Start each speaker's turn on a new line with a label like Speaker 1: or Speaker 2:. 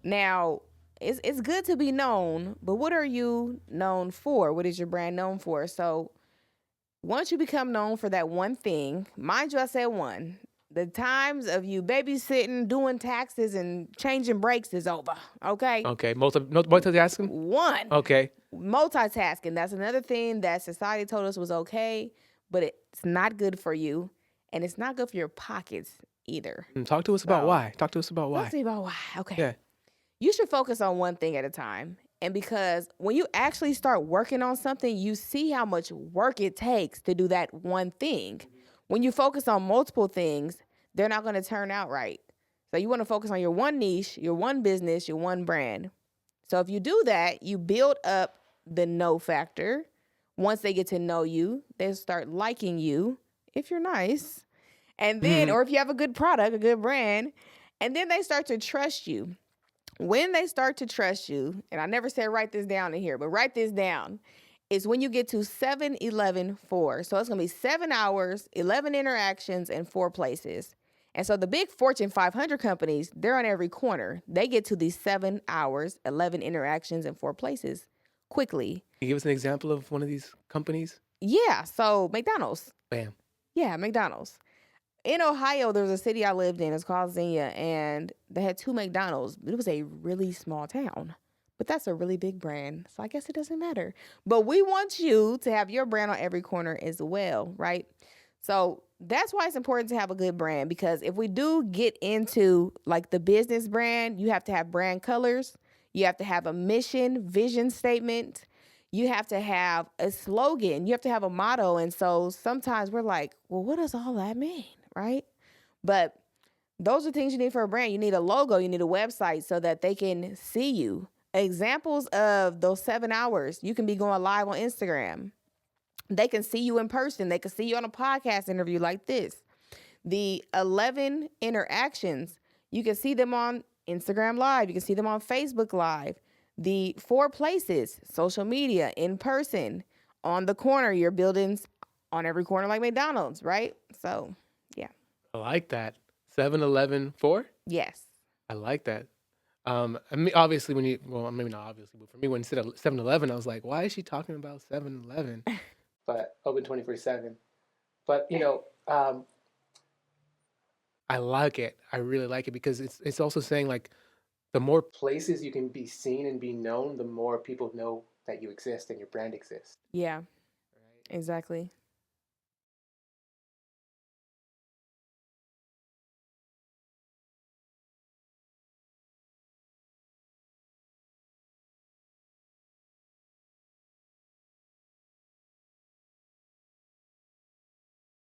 Speaker 1: Now, it's good to be known, but what are you known for? What is your brand known for? So once you become known for that one thing, mind you, I said one. The times of you babysitting, doing taxes, and changing brakes is over. Okay,
Speaker 2: Okay. Multitasking.
Speaker 1: one.
Speaker 2: Okay.
Speaker 1: Multitasking. That's another thing that society told us was okay, but it's not good for you, and it's not good for your pockets either.
Speaker 2: Talk to us about
Speaker 1: So
Speaker 2: why. Talk to us about
Speaker 1: talk
Speaker 2: why.
Speaker 1: to me about why. Okay.
Speaker 2: Yeah.
Speaker 1: You should focus on one thing at a time. And because when you actually start working on something, you see how much work it takes to do that one thing. When you focus on multiple things, they're not going to turn out right. So you want to focus on your one niche, your one business, your one brand. So if you do that, you build up the know factor. Once they get to know you, they start liking you if you're nice. And then,
Speaker 2: Mhm.
Speaker 1: or if you have a good product, a good brand, and then they start to trust you. When they start to trust you, and I never said write this down in here, but write this down, is when you get to 7, 11, 4. So it's going to be 7 hours, 11 interactions, and 4 places. And so the big Fortune 500 companies, they're on every corner. They get to these 7 hours, 11 interactions, and 4 places quickly.
Speaker 2: Can you give us an example of one of these companies?
Speaker 1: Yeah. So McDonald's.
Speaker 2: Bam.
Speaker 1: Yeah, McDonald's. In Ohio, there was a city I lived in. It's called Xenia, and they had 2 McDonald's. It was a really small town, but that's a really big brand, so I guess it doesn't matter. But we want you to have your brand on every corner as well, right? So that's why it's important to have a good brand, because if we do get into like the business brand, you have to have brand colors, you have to have a mission, vision statement, you have to have a slogan, you have to have a motto. And so sometimes we're like, well, what does all that mean? Right? But those are things you need for a brand. You need a logo, you need a website so that they can see you. Examples of those 7 hours, you can be going live on Instagram. They can see you in person. They can see you on a podcast interview like this. The 11 interactions, you can see them on Instagram Live. You can see them on Facebook Live. The 4 places, social media, in person, on the corner, your buildings on every corner like McDonald's, right? So, yeah.
Speaker 2: I like that. 7-Eleven 4?
Speaker 1: Yes.
Speaker 2: I like that. I mean, obviously, well, maybe not obviously, but for me, when you said 7-Eleven, I was like, why is she talking about 7-Eleven? But open 24/7. But, I like it. I really like it because it's also saying like the more places you can be seen and be known, the more people know that you exist and your brand exists.
Speaker 1: Yeah,
Speaker 2: Right?
Speaker 1: exactly.